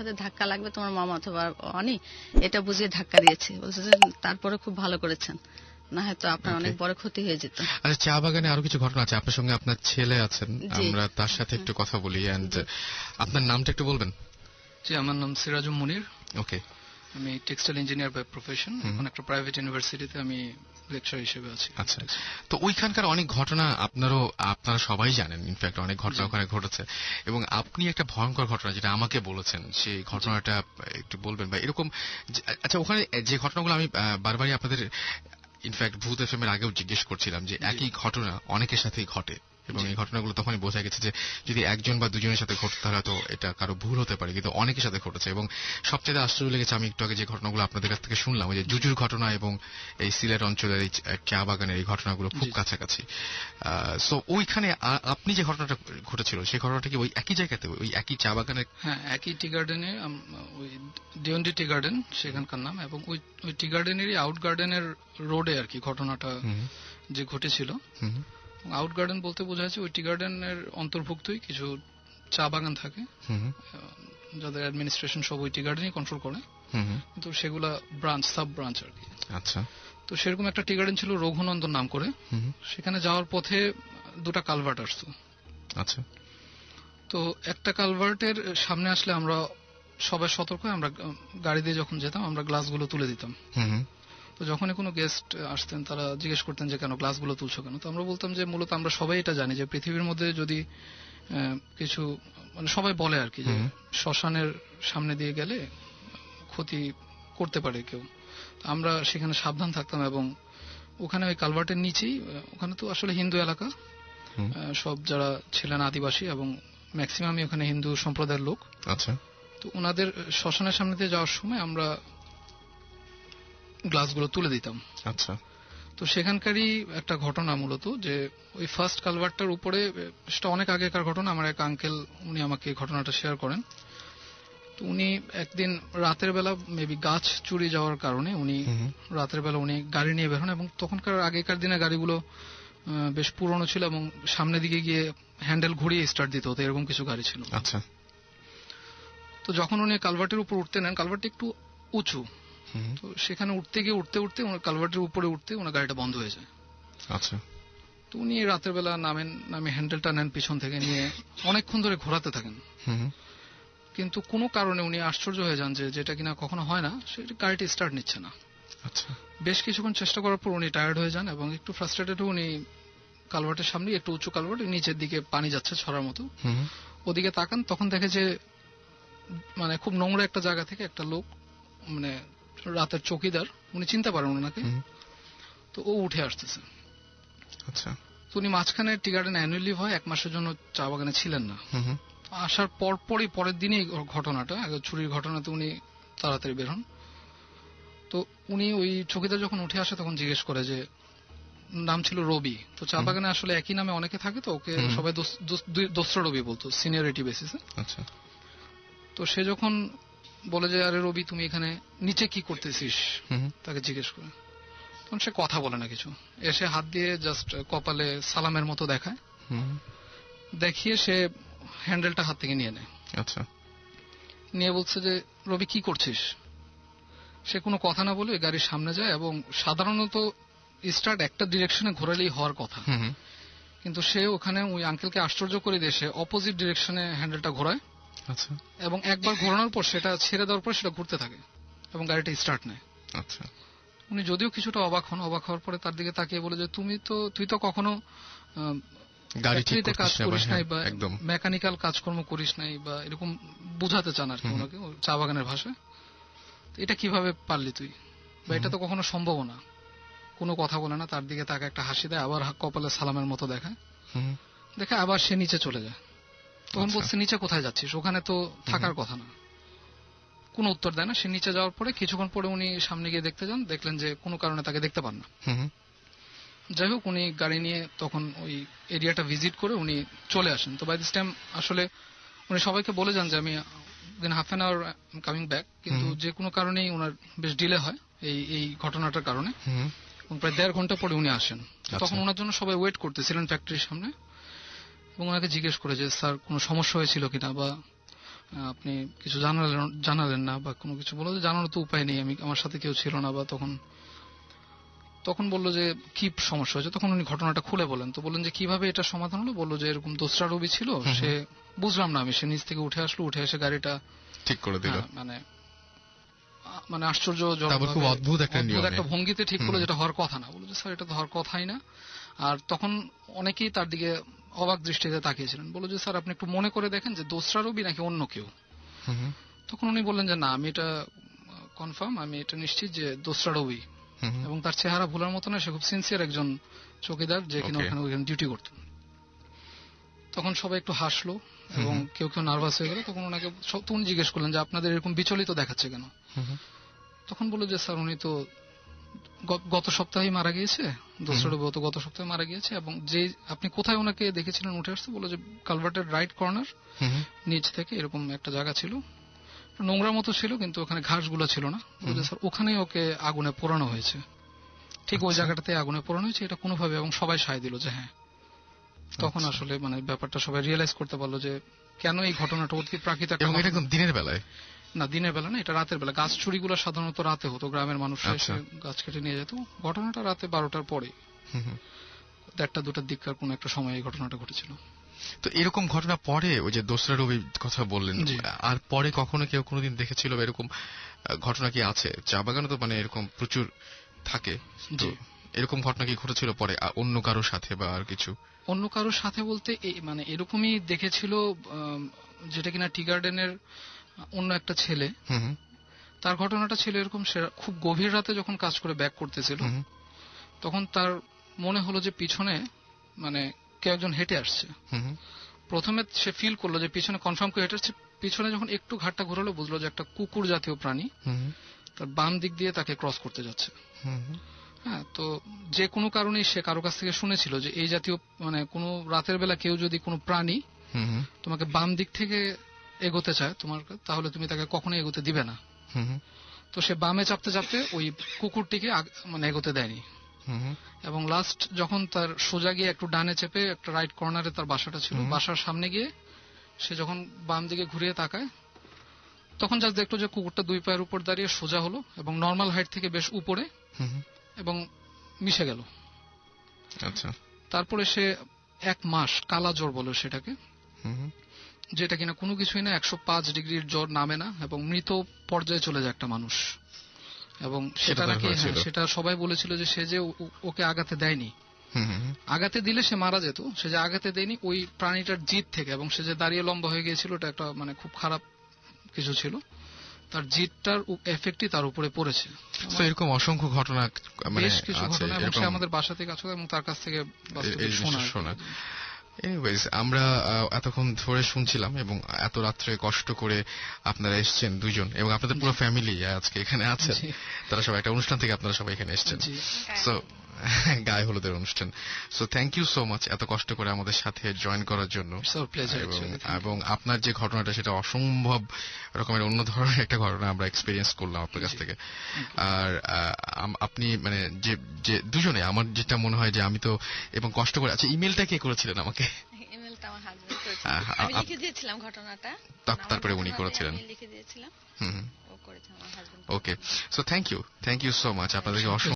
সাথে ধাক্কা লাগবে তোমার মামা অথবা অনি, এটা বুঝিয়ে ধাক্কা দিয়েছে। বলছে যে তারপরে খুব ভালো করেছেন, না হয়তো আপনার অনেক বড় ক্ষতি হয়ে যেত। আচ্ছা, চা বাগানে আরো কিছু ঘটনা আছে। আপনার সঙ্গে আপনার ছেলে আছেন, আমরা তার সাথে একটু কথা বলি। এন্ড আপনার নামটা একটু বলবেন? জি, আমার নাম সিরাজুম মুনির। ওকে। আমি টেক্সটাইল ইঞ্জিনিয়ার বাই প্রফেশন। এখন একটা প্রাইভেট ইউনিভার্সিটিতে আমি লেকচার হিসেবে আছি। আচ্ছা, তো ওইখানকার অনেক ঘটনা আপনারা সবাই জানেন, ইনফ্যাক্ট অনেক ঘটনা ওখানে ঘটেছে, এবং আপনি একটা ভয়ঙ্কর ঘটনা যেটা আমাকে বলেছেন, সেই ঘটনাটা একটু বলবেন বা এরকম? আচ্ছা, ওখানে যে ঘটনাগুলো আমি বারবারই আপনাদের ইনফ্যাক্ট ভূত এফএম এর আগেও জিজ্ঞেস করছিলাম যে একই ঘটনা অনেকের সাথেই ঘটে, এবং এই ঘটনাগুলো তখনই বোঝা গেছে যে যদি একজন বা দুজনের সাথে ঘটতে তাহলে তো এটা কারো ভুল হতে পারে, কিন্তু অনেকের সাথে ঘটেছে। এবং সবচেয়ে আশ্চর্য লেগেছে, আমি একটু আগে যে ঘটনাগুলো আপনাদের কাছ থেকে শুনলাম, ওই যে জুজুর ঘটনা এবং এই সিলেট অঞ্চলের এই চা বাগানের এই ঘটনাগুলো খুব কাছাকাছি। সো ওইখানে আপনি যে ঘটনাটা ঘটেছিল সেই ঘটনাটা কি ওই একই জায়গাতে, ওই একই চা বাগানের? হ্যাঁ, একই টি গার্ডেনে, ওই ডিওন্ডি টি গার্ডেন সেখানকার নাম, এবং ওই টি গার্ডেনেরই আউট গার্ডেনের রোডে আর কি ঘটনাটা যে ঘটেছিল। আউট গার্ডেন বলতে বোঝা যাচ্ছে ওই টি গার্ডেনের অন্তর্ভুক্তই কিছু চা বাগান থাকে যাদের অ্যাডমিনিস্ট্রেশন সব ওই টি গার্ডেনই কন্ট্রোল করে, কিন্তু সেগুলা ব্রাঞ্চ, সাব ব্রাঞ্চ আর কি। আচ্ছা, তো সেরকম একটা টি গার্ডেন ছিল রঘুনন্দন নাম করে। সেখানে যাওয়ার পথে দুটা কালভার্ট আসতো। আচ্ছা, তো একটা কালভার্টের সামনে আসলে আমরা সবাই সতর্ক, আমরা গাড়ি দিয়ে যখন যেতাম আমরা গ্লাসগুলো তুলে দিতাম। তো যখনই কোনো গেস্ট আসতেন তারা জিজ্ঞেস করতেন যে কেন গ্লাসগুলো তুলছো কেন, তো আমরা বলতাম যে মূলত আমরা সবাই এটা জানি যে পৃথিবীর মধ্যে যদি কিছু, মানে সবাই বলে আর কি, যে শ্মশানের সামনে দিয়ে গেলে ক্ষতি করতে পারে কেউ, আমরা সেখানে সাবধান থাকতাম। এবং ওখানে ওই কালভার্টের নিচেই, ওখানে তো আসলে হিন্দু এলাকা, সব যারা ছিলেন আদিবাসী এবং ম্যাক্সিমামই ওখানে হিন্দু সম্প্রদায়ের লোক। আচ্ছা, তো ওনাদের শ্মশানের সামনে দিয়ে যাওয়ার সময় আমরা গ্লাসগুলো তুলে দিতাম। আচ্ছা, তো সেখানকারই একটা ঘটনা মূলত, যে ওই ফার্স্ট কালভার্টটার উপরে, সেটা অনেক আগেকার ঘটনা, আমার এক আঙ্কেল উনি আমাকে ঘটনাটা শেয়ার করেন। তো উনি একদিন রাতের বেলা মেবি গাছ চুরি যাওয়ার কারণে উনি রাতের বেলা উনি গাড়ি নিয়ে বের হন, এবং তখনকার আগেকার দিনে গাড়িগুলো বেশ পুরনো ছিল এবং সামনের দিকে গিয়ে হ্যান্ডেল ঘুরিয়ে স্টার্ট দিতে হতো, এরকম কিছু গাড়ি ছিল। আচ্ছা, তো যখন উনি কালভার্টের উপর উঠতে নেন, কালভার্টটা একটু উঁচু, তো সেখানে উঠতে গিয়ে উঠতে কালভার্টের উপরে উঠতে ওনার গাড়িটা বন্ধ হয়ে যায়। আচ্ছা, তো উনি রাতের বেলা নামে হ্যান্ডেলটা নেন পিছন থেকে, নিয়ে অনেকক্ষণ ধরে ঘোরাতে থাকেন, কিন্তু কোনো কারণে উনি আশ্চর্য হয়ে যান যে যেটা কিনা কখনো হয় না, সেটা গাড়িটি স্টার্ট নিচ্ছে না। আচ্ছা, বেশ কিছুক্ষণ চেষ্টা করার পর উনি টায়ার্ড হয়ে যান এবং একটু ফ্রাস্ট্রেটেড হয়ে উনি কালভার্টের সামনে, একটু উঁচু কালভার্ট, নিচের দিকে পানি যাচ্ছে ছড়ার মতো, ওদিকে তাকান, তখন দেখে যে মানে খুব নোংরা একটা জায়গা থেকে একটা লোক, মানে রাতের চৌকিদার, উনি চিনতে পারেন ওনাকে, তো ও উঠে আসতেছে। আচ্ছা, তো উনি মাঝখানে টি গার্ডেন অ্যানুয়াল লিভ হয়, 1 মাসের জন্য চা বাগানে ছিলেন না। আসার পরের দিনই ঘটনাটা, চুরির ঘটনাতে উনি তাড়াতাড়ি বের হন। তো উনি ওই চৌকিদার যখন উঠে আসে তখন জিজ্ঞেস করে, যে নাম ছিল রবি, তো চা বাগানে আসলে একই নামে অনেকে থাকে, তো ওকে সবাই দোসরা রবি বলতো সিনিয়রিটি বেসিসে। আচ্ছা, তো সে যখন বলে যে আরে রবি তুমি এখানে নিচে কি করতেছিস, তাকে জিজ্ঞেস করে, তখন সে কথা বলে না কিছু, এসে হাত দিয়ে জাস্ট কপালে সালামের মতো দেখায়, দেখিয়ে সে হ্যান্ডেলটা হাত থেকে নিয়ে নেয়। আচ্ছা, নিয়ে বলছে যে রবি কি করছিস। সে কোনো কথা না বলে গাড়ির সামনে যায়, এবং সাধারণত স্টার্ট একটা ডিরেকশনে ঘোরালেই হওয়ার কথা, কিন্তু সে ওখানে ওই আঙ্কেলকে আশ্চর্য করে দিয়ে সে অপোজিট ডিরেকশনে হ্যান্ডেলটা ঘোরায়। আচ্ছা, এবং একবার ঘোরানোর পর সেটা ছেড়ে দেওয়ার পর সেটা ঘুরতে থাকে এবং গাড়িটা স্টার্ট নেয়। আচ্ছা, উনি যদিও কিছুটা অবাক হন, অবাক হওয়ার পরে তার দিকে তাকিয়ে বলে যে তুই তো কখনো গাড়িতে কাজ করিস নাই বা মেকানিক্যাল কাজকর্ম করিস নাই, বা এরকম বুঝাতে চান আর কি ওনাকে চা বাগানের ভাষায়। এটা কিভাবে পারলি তুই, বা এটা তো কখনো সম্ভব না। কোনো কথা বলে না, তার দিকে তাকে একটা হাসি দেয়, আবার কপালে সালামের মতো দেখায়, দেখে আবার সে নিচে চলে যায়। তখন বলছে নিচে কোথায় যাচ্ছিস, ওখানে তো থাকার কথা না। কোনো উত্তর দেয় না। সে নিচে যাওয়ার পরে কিছুক্ষণ পরে উনি সামনে গিয়ে দেখতে যান, দেখলেন যে কোনো কারণে তাকে দেখতে পান না। যাই হোক, উনি গাড়ি নিয়ে তখন ওই এরিয়াটা ভিজিট করে উনি চলে আসেন। তো বাই দিস টাইম আসলে উনি সবাইকে বলে যান যে আমি half an hour coming back, কিন্তু যে কোনো কারণেই ওনার বেশ ডিলে হয় এই ঘটনাটার কারণে, প্রায় 1.5 ঘন্টা পরে উনি আসেন। তখন ওনার জন্য সবাই ওয়েট করতেছিলেন ফ্যাক্টরির সামনে, এবং ওনাকে জিজ্ঞেস করে যে স্যার কোনো সমস্যা হয়েছিল কিনা, বা আপনি কিছু জানালেন না বা কোনো কিছু বললো যে জানানোর তো উপায় নেই, আমার সাথে কেউ ছিল না। বা তখন বললো যে কি সমস্যা হয়েছে, তখন উনি ঘটনাটা খুলে বলেন। তো বললেন যে কিভাবে এটা সমাধান হলো, বললো যে এরকম দোসরা রবি ছিল, সে বুঝলাম না আমি, সে নিচ থেকে উঠে আসলো, উঠে এসে গাড়িটা ঠিক করে দিল। মানে আশ্চর্য খুব অদ্ভুত একটা ভঙ্গিতে ঠিক করলো, যেটা হওয়ার কথা না। বললো যে স্যার এটা তো হওয়ার কথাই না। আর তখন অনেকেই তার দিকে অবাক দৃষ্টিতে তাকিয়েছিলেন। বললো যে স্যার আপনি একটু মনে করে দেখেন যে দোসরা রবি নাকি অন্য কেউ। তখন উনি বললেন যে না, আমি এটা কনফার্ম, আমি এটা নিশ্চিত যে দোসরা রবি। এবং তার চেহারা ভুলার মতো না, সে খুব সিনসিয়ার একজন চৌকিদার, যে কিনা ওখানে ডিউটি করত। তখন সবাই একটু হাসলো এবং কেউ কেউ নার্ভাস হয়ে গেল। তখন ওনাকে উনি জিজ্ঞেস করলেন যে আপনাদের এরকম বিচলিত দেখাচ্ছে কেন। তখন বললো যে স্যার উনি তো গত সপ্তাহেই মারা গিয়েছে, দোসরা রবি তো গত সপ্তাহে মারা গিয়েছে। এবং যে আপনি কোথায় ওনাকে দেখেছিলেন উঠে আসতে, বললো যে কালভার্টের রাইট কর্নার নিচ থেকে এরকম একটা জায়গা ছিল, নোংরা মতো ছিল, কিন্তু ওখানে ঘাসগুলো ছিল না। বলছে স্যার ওখানেই ওকে আগুনে পোড়ানো হয়েছে, ঠিক ওই জায়গাটাতে আগুনে পোড়ানো হয়েছে, এটা কোনোভাবে। এবং সবাই সায় দিল যে হ্যাঁ। তখন আসলে মানে ব্যাপারটা সবাই রিয়েলাইজ করতে পারলো যে কেন এই ঘটনাটা অতি প্রাকৃতিক। দিনের বেলায় না, দিনের বেলা না, এটা রাতের বেলা। গাছ চুরিগুলো সাধারণত রাতে হতো, গ্রামের মানুষরা এসে গাছ কেটে নিয়ে যেত। ঘটনাটা রাতে 12টার পরে, 1টা-2টার দিককার কোন একটা সময় এই ঘটনাটা ঘটেছিল। তো এরকম ঘটনা পরে, ওই যে দোসরা রবি কথা বললেন, আর পরে কখনো কেউ কোনোদিন দেখেছিল এরকম ঘটনা কি আছে? চা বাগানে তো মানে এরকম প্রচুর থাকে, এরকম ঘটনা কি ঘটেছিল পরে অন্য কারোর সাথে বা আর কিছু? অন্য কারোর সাথে বলতে মানে এরকমই দেখেছিল, যেটা কিনা টি গার্ডেনের অন্য একটা ছেলে। তার ঘটনাটা ছিল এরকম, সে খুব গভীর রাতে যখন কাজ করে ব্যাক করতেছিল, তখন তার মনে হলো যে পিছনে মানে কেউ একজন হেঁটে আসছে। প্রথমে সে ফিল করলো যে পিছনে কনফার্ম করে হেঁটে আসছে। পিছনে যখন একটু ঘাটটা ঘুরালো, বুঝলো যে একটা কুকুর জাতীয় প্রাণী তার বাম দিক দিয়ে তাকে ক্রস করতে যাচ্ছে। হ্যাঁ, তো যে কোনো কারণেই সে কারো কাছ থেকে শুনেছিল যে এই জাতীয় মানে কোনো রাতের বেলা কেউ যদি কোনো প্রাণী তোমাকে বাম দিক থেকে এগোতে চায় তোমার, তাহলে তুমি তাকে কখনোই এগোতে দিবে না। তো সে বামে চাপতে চাপতে ওই কুকুরটিকে মানে এগোতে দেয়নি। এবং লাস্ট যখন তার সোজা গিয়ে একটু ডানে চেপে একটা রাইট কর্নারে তার বাসাটা ছিল, বাসার সামনে গিয়ে সে যখন বাম দিকে ঘুরিয়ে তাকায়, তখন জাস্ট দেখলো যে কুকুরটা 2 পায়ের উপর দাঁড়িয়ে সোজা হলো এবং নর্মাল হাইট থেকে বেশ উপরে এবং মিশে গেল। আচ্ছা। তারপরে সে 1 মাস কালা জ্বর বলে সেটাকে, যেটা কিনা কোনো কিছুই না, 105 ডিগ্রির জ্বর নামে না এবং মৃত পর্যায়ে চলে যায় একটা মানুষ। এবং সেটা নাকি সেটা সবাই বলেছিল যে সে যে ওকে আঘাতে দেয়নি, আঘাতে দিলে সে মারা যেত, সে যে আঘাতে দেয়নি ওই প্রাণীটার জিদ থেকে। এবং সে যে দাঁড়িয়ে লম্বা হয়ে গিয়েছিল, এটা একটা মানে খুব খারাপ কিছু ছিল, তার জিদটার এফেক্টই তার উপরে পড়েছে। এরকম অসংখ্য ঘটনা, বেশ কিছু ঘটনা, এবং সে আমাদের বাসাতে কাজ করে এবং তার কাছ থেকে শোনা। এনিওয়েজ, আমরা এতক্ষণ ধরে শুনছিলাম এবং এত রাত্রে কষ্ট করে আপনারা এসেছেন দুজন, এবং আপনাদের পুরো ফ্যামিলি আজকে এখানে আছেন। তারা সবাই একটা অনুষ্ঠান থেকে আপনারা সবাই এখানে এসেছেন, সো গায়ে হলুদের অনুষ্ঠান। So thank you so much এত কষ্ট করে আমাদের সাথে জয়েন করার জন্য। এবং আপনার যে ঘটনাটা, সেটা অসম্ভব রকমের অন্য ধরনের একটা ঘটনা আমরা এক্সপিরিয়েন্স করলাম আপনার কাছ থেকে। আর আপনি মানে যে দুজনে, আমার যেটা মনে হয় যে আমি তো এবং কষ্ট করে, আচ্ছা ইমেলটা কে করেছিলেন আমাকে? ইমেলটা আমার হাজবেন্ড করেছিল, আমি লিখে দিয়েছিলাম ঘটনাটা, তারপরে উনি করেছিলেন। লিখে দিয়েছিলাম, ও করেছে আমার husband. Okay, so thank you so much আপনাদেরকে।